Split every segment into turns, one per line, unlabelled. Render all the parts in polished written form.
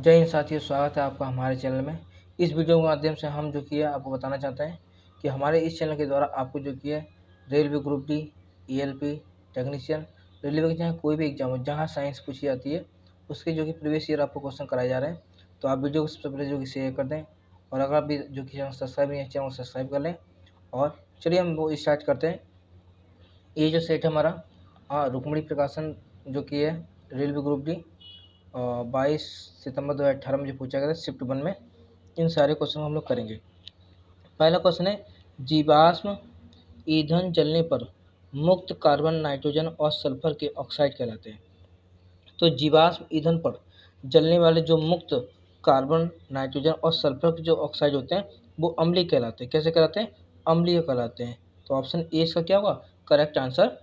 जय हिंद साथियों, स्वागत है आपका हमारे चैनल में। इस वीडियो के माध्यम से हम जो कि है आपको बताना चाहते हैं कि हमारे इस चैनल के द्वारा आपको जो कि है railway group D, ELP, technician, railway के चाहे कोई भी एग्जाम हो जहां साइंस पूछी जाती है उसके जो कि प्रीवियस ईयर आपको क्वेश्चन कराए जा रहे हैं। तो आप वीडियो को सबसे पहले जो कि शेयर कर दें और अगर आप भी जो कि चैनल सब्सक्राइब नहीं है चैनल को सब्सक्राइब कर लें। और चलिए हम वो स्टार्ट करते हैं। ये जो सेट है हमारा रुक्मिणी प्रकाशन जो कि है रेलवे ग्रुप डी 22 सितंबर 2018 में जो पूछा गया था शिफ्ट 1 में, इन सारे क्वेश्चन हम लोग करेंगे। पहला क्वेश्चन है, जीवाश्म ईंधन जलने पर मुक्त कार्बन, नाइट्रोजन और सल्फर के ऑक्साइड कहलाते हैं। तो जीवाश्म ईंधन पर जलने वाले जो मुक्त कार्बन, नाइट्रोजन और सल्फर के जो ऑक्साइड होते हैं वो अम्लीय कहलाते हैं। कैसे कहलाते हैं? अम्लीय कहलाते हैं। तो ऑप्शन ए इसका क्या होगा? करेक्ट आंसर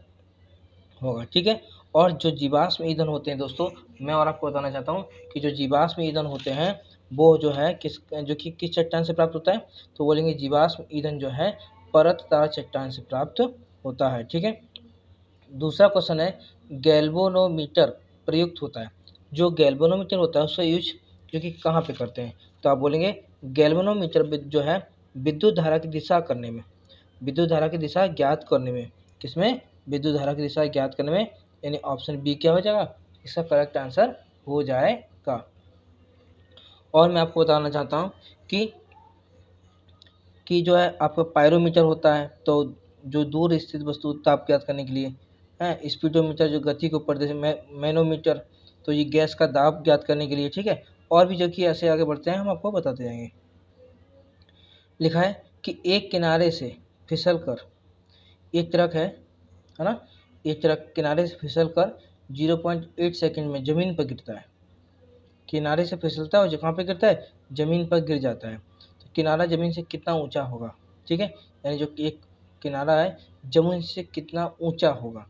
होगा। ठीक है। और जो जीवाश्म ईंधन होते हैं दोस्तों, मैं और आपको बताना चाहता हूँ कि जो जीवाश्म ईंधन होते हैं वो जो है किस चट्टान से प्राप्त होता है? तो बोलेंगे जीवाश्म ईंधन जो है परतदार चट्टान से प्राप्त होता है। ठीक है। दूसरा क्वेश्चन है, गैल्वेनोमीटर प्रयुक्त होता है। जो गैल्वेनोमीटर होता है उसका यूज जो कि कहाँ पे करते हैं? तो आप बोलेंगे गैल्वेनोमीटर जो है विद्युत धारा की दिशा करने में, विद्युत धारा की दिशा ज्ञात करने में। किसमें? विद्युत धारा की दिशा ज्ञात करने में, यानी ऑप्शन बी क्या हो जाएगा? इसका करेक्ट आंसर हो जाएगा। और मैं आपको बताना चाहता हूँ कि जो है आपका पायरोमीटर होता है, तो जो दूर स्थित वस्तु ताप ज्ञात करने के लिए है। स्पीडोमीटर जो गति को प्रदर्शित, मैनोमीटर तो ये गैस का दाब ज्ञात करने के लिए। ठीक है। और भी जो कि ऐसे आगे बढ़ते हैं हम आपको बताते जाएंगे। लिखा है कि एक किनारे से फिसल कर, एक ट्रक है ना, एक ट्रक किनारे से फिसल कर 0.8 सेकंड में जमीन पर गिरता है। किनारे से फिसलता है और कहाँ पे गिरता है? जमीन पर गिर जाता है। तो किनारा जमीन से कितना ऊंचा होगा? ठीक है। यानी जो एक किनारा है जमीन से कितना ऊंचा होगा।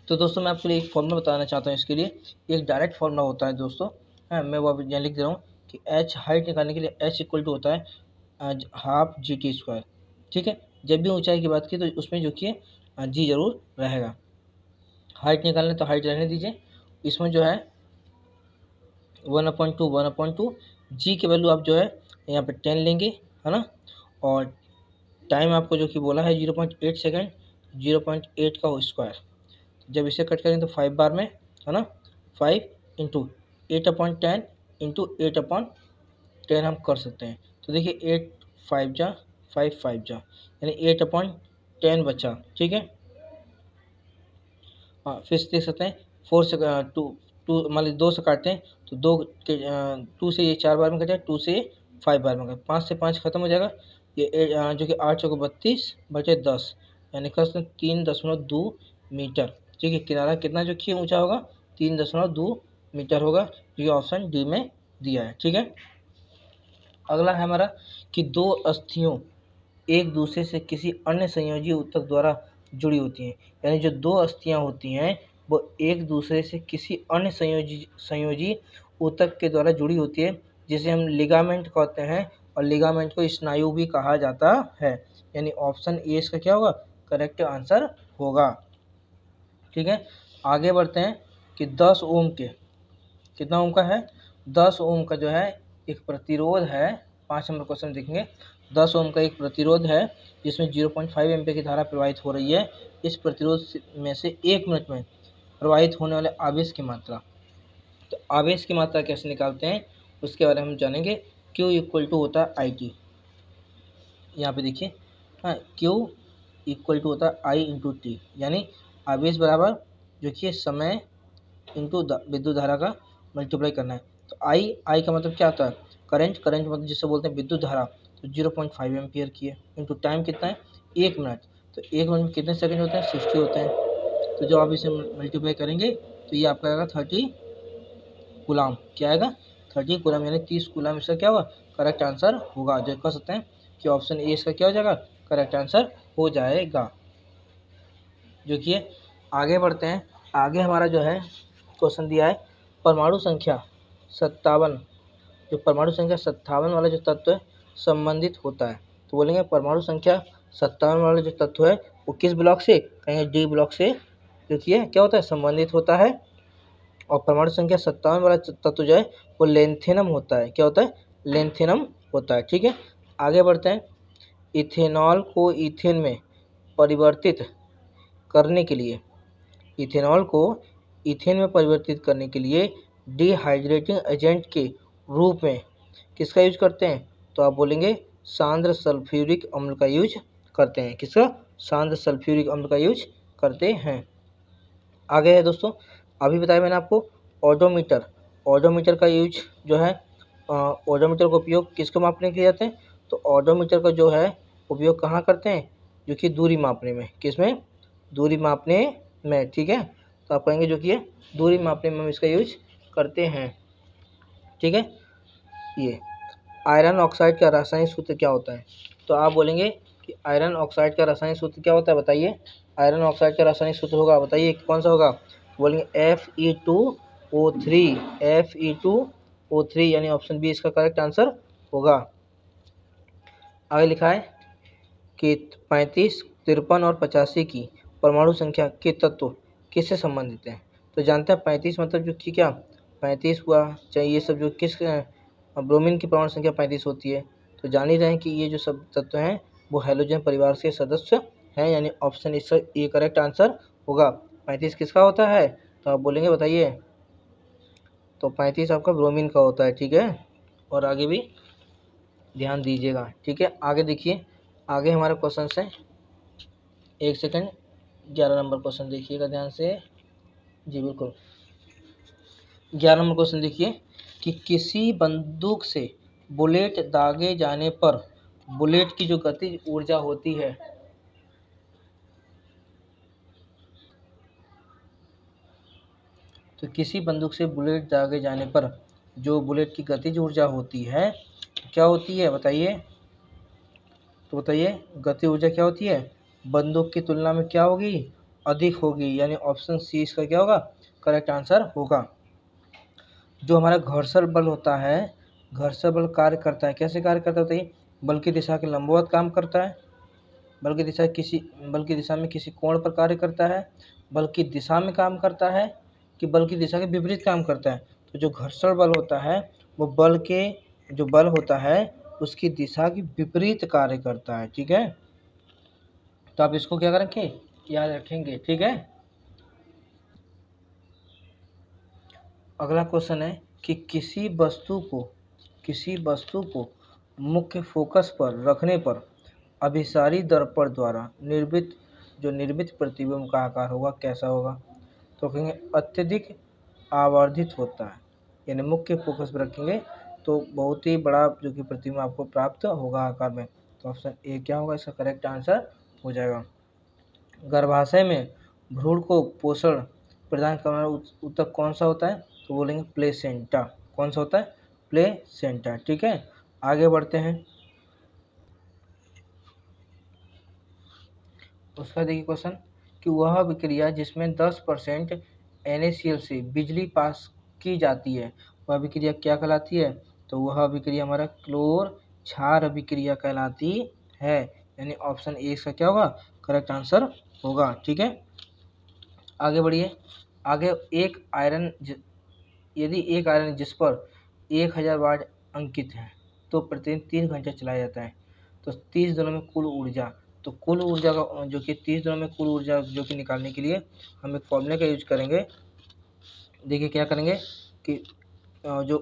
तो दोस्तों मैं आपके लिए एक फॉर्मूला बताना चाहता हूँ इसके लिए। एक डायरेक्ट फॉर्मूला होता है दोस्तों, हाँ मैं वो यहाँ लिख दे रहा हूँ कि एच हाइट निकालने के लिए एच इक्वल टू होता है हाफ जी टी स्क्वायर। ठीक है। जब भी ऊंचाई की बात की तो उसमें जो कि जी जरूर रहेगा। हाइट निकालने तो हाइट रहने दीजिए। इसमें जो है 1/2 जी की वैल्यू आप जो है यहाँ पे 10 लेंगे, है ना। और टाइम आपको जो कि बोला है 0.8 सेकेंड, 0.8 का स्क्वायर। जब इसे कट करें तो 5 बार में, है ना। 5 इंटू 8/10 इंटू 8/10 हम कर सकते हैं। तो देखिए 8 5 जा 5 5 जा, यानी 8/10 बचा। ठीक है। हाँ फिर देख सकते हैं 4 से 2 मान लीजिए 2 से काटते हैं तो 2 के 2 से ये 4 बार में कटेगा, 2 से 5 बार में कटेगा, 5 से 5 खत्म हो जाएगा। ये जो कि 8 चौके 32 बचे 10, यानी कर सकते 3.2 मीटर। ठीक है। किनारा कितना जो कि ऊंचा होगा? 3.2 मीटर होगा। ये ऑप्शन डी में दिया है। ठीक है। अगला है हमारा कि दो अस्थियों एक दूसरे से किसी अन्य संयोजी ऊतक द्वारा जुड़ी होती हैं। यानी जो दो अस्थियां होती हैं वो एक दूसरे से किसी अन्य संयोजी ऊतक के द्वारा जुड़ी होती है, जिसे हम लिगामेंट कहते हैं। और लिगामेंट को स्नायु भी कहा जाता है। यानी ऑप्शन ए इसका क्या होगा? करेक्ट आंसर होगा। ठीक है। आगे बढ़ते हैं कि 10 ओम के, कितना ओम का है? 10 ओम का जो है एक प्रतिरोध है। 5 नंबर क्वेश्चन देखेंगे। 10 ओम का एक प्रतिरोध है जिसमें 0.5 एम्पीयर की धारा प्रवाहित हो रही है। इस प्रतिरोध में से 1 मिनट में प्रवाहित होने वाले आवेश की मात्रा, तो आवेश की मात्रा कैसे निकालते हैं उसके बारे में हम जानेंगे। Q इक्वल टू होता है आई टी। यहाँ पे देखिए, हाँ Q इक्वल टू होता है आई इंटू टी, यानी आवेश बराबर जो कि समय इंटू विद्युत धारा का मल्टीप्लाई करना है। तो आई का मतलब क्या होता है? करंट मतलब जिससे बोलते हैं विद्युत धारा। तो 0.5 एम्पियर की है। इंटू टाइम कितना है? 1 मिनट। तो 1 मिनट में कितने सेकंड होते हैं? 60 होते हैं। तो जब आप इसे मल्टीप्लाई करेंगे तो ये आपका आएगा 30 कूलाम। क्या आएगा? 30 कूलाम, यानी 30 कूलाम इसका क्या होगा? करेक्ट आंसर होगा। जो कह सकते हैं कि ऑप्शन ए इसका क्या हो जाएगा? करेक्ट आंसर हो जाएगा। जो कि आगे बढ़ते हैं। आगे हमारा जो है क्वेश्चन दिया है परमाणु संख्या 57, जो परमाणु संख्या 57 वाला जो तत्व है संबंधित होता है। तो बोलेंगे परमाणु संख्या 57 वाला जो तत्व है वो किस ब्लॉक से? कहेंगे डी ब्लॉक से जो कि क्या होता है? संबंधित होता है। और परमाणु संख्या 57 वाला तत्व जो है वो लेंथेनम होता है। क्या होता है? लेंथेनम होता है। ठीक है, आगे बढ़ते हैं। इथेनॉल को ईथेन में परिवर्तित करने के लिए, इथेनॉल को ईथेन में परिवर्तित करने के लिए डिहाइड्रेटिंग एजेंट के रूप में किसका यूज करते हैं? तो आप बोलेंगे सांद्र सल्फ्यूरिक अम्ल का यूज करते हैं। किसका? सांद्र सल्फ्यूरिक अम्ल का यूज करते हैं। आगे है दोस्तों, अभी बताया मैंने आपको ओडोमीटर। ओडोमीटर का यूज जो है, ओडोमीटर का उपयोग किसको मापने के लिए जाते हैं? तो ओडोमीटर का जो है उपयोग कहाँ करते हैं? जो कि दूरी मापने में। किसमें? दूरी मापने में। ठीक है, तो आप कहेंगे जो कि ये दूरी मापने में हम इसका यूज करते हैं। ठीक है, ये आयरन ऑक्साइड का रासायनिक सूत्र क्या होता है? तो आप बोलेंगे कि आयरन ऑक्साइड का रासायनिक सूत्र क्या होता है, बताइए। आयरन ऑक्साइड का रासायनिक सूत्र होगा, बताइए कौन सा होगा? बोलेंगे Fe2O3, Fe2O3, यानी ऑप्शन बी इसका करेक्ट आंसर होगा। आगे लिखा है कि 35, 53 और 85 की परमाणु संख्या के तत्व किससे संबंधित हैं? तो जानते हैं 35 मतलब जो कि क्या 35 हुआ, चाहे ये सब जो किस ब्रोमीन की परमाणु संख्या 35 होती है। तो जान ही रहे हैं कि ये जो सब तत्व हैं वो हैलोजन परिवार के सदस्य हैं, यानी ऑप्शन इसका ये करेक्ट आंसर होगा। 35 किसका होता है? तो आप बोलेंगे बताइए। तो 35 आपका ब्रोमीन का होता है। ठीक है, और आगे भी ध्यान दीजिएगा। ठीक है, आगे देखिए, आगे हमारे क्वेश्चन है, एक सेकंड, 11 नंबर क्वेश्चन देखिएगा ध्यान से। जी बिल्कुल, 11 नंबर क्वेश्चन देखिए कि किसी बंदूक से बुलेट दागे जाने पर बुलेट की जो गतिज ऊर्जा होती है, तो किसी बंदूक से बुलेट दागे जाने पर जो बुलेट की गतिज ऊर्जा होती है क्या होती है, बताइए। तो बताइए गति ऊर्जा क्या होती है? बंदूक की तुलना में क्या होगी? अधिक होगी, यानी ऑप्शन सी इसका क्या होगा? करेक्ट आंसर होगा। जो हमारा घर्षण बल होता है, घर्षण बल कार्य करता है, कैसे कार्य करता है बताइए? बल की दिशा के लंबवत काम करता है, बल की दिशा में किसी कोण पर कार्य करता है, बल की दिशा में काम करता है, कि बल की दिशा के विपरीत काम करता है। तो जो घर्षण बल होता है वो जो बल होता है उसकी दिशा के विपरीत कार्य करता है। ठीक है, तो आप इसको क्या करेंगे? याद रखेंगे। ठीक है, अगला क्वेश्चन है कि किसी वस्तु को मुख्य फोकस पर रखने पर अभिसारी दर्पण द्वारा निर्मित प्रतिबिंब का आकार होगा, कैसा होगा? तो कहेंगे अत्यधिक आवर्धित होता है, यानी मुख्य फोकस पर रखेंगे तो बहुत ही बड़ा जो कि प्रतिबिंब आपको प्राप्त होगा आकार में। तो ऑप्शन ए क्या होगा? इसका करेक्ट आंसर हो जाएगा। गर्भाशय में भ्रूण को पोषण प्रदान करने वाला ऊतक कौन सा होता है? तो बोलेंगे प्लेसेंटा। कौन सा होता है? प्लेसेंटा। ठीक है, आगे बढ़ते हैं। उसका देखिए क्वेश्चन कि वह विक्रिया जिसमें 10% NaCl से बिजली पास की जाती है वह विक्रिया क्या कहलाती है? तो वह विक्रिया हमारा क्लोर क्षार अभिक्रिया कहलाती है, यानी ऑप्शन ए इसका क्या होगा? करेक्ट आंसर होगा। ठीक है, आगे बढ़िए। आगे यदि एक आयरन जिस पर 1000 वाट अंकित है तो प्रतिदिन 3 घंटे चलाया जाता है, तो 30 दिनों में कुल ऊर्जा, तो कुल ऊर्जा का जो कि 30 दिनों में कुल ऊर्जा जो कि निकालने के लिए हम एक फॉर्मूले का यूज करेंगे। देखिए क्या करेंगे कि जो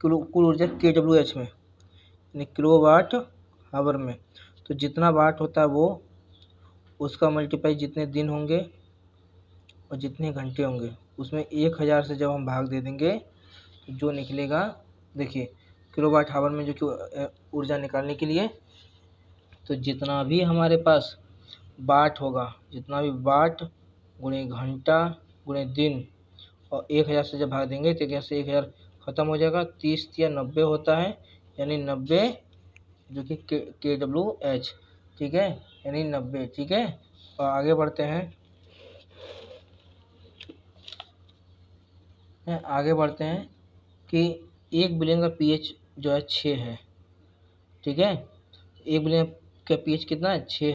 कुल ऊर्जा KWH में, यानी किलोवाट आवर में, तो जितना वाट होता है वो उसका मल्टीप्लाई जितने दिन होंगे और जितने घंटे होंगे उसमें 1000 से जब हम भाग दे देंगे तो जो निकलेगा, देखिए किलोवाट आवर में जो कि ऊर्जा निकालने के लिए, तो जितना भी हमारे पास वाट होगा, जितना भी वाट गुणे घंटा गुणे दिन और 1000 से जब भाग देंगे तो 1000 ख़त्म हो जाएगा, 30 या 90 होता है, यानी 90 जो कि KWH। ठीक है, यानी 90। ठीक है, और आगे बढ़ते हैं। कि 1 बिलियन का pH जो है 6 है। ठीक है, 1 बिलियन का pH कितना है? 6।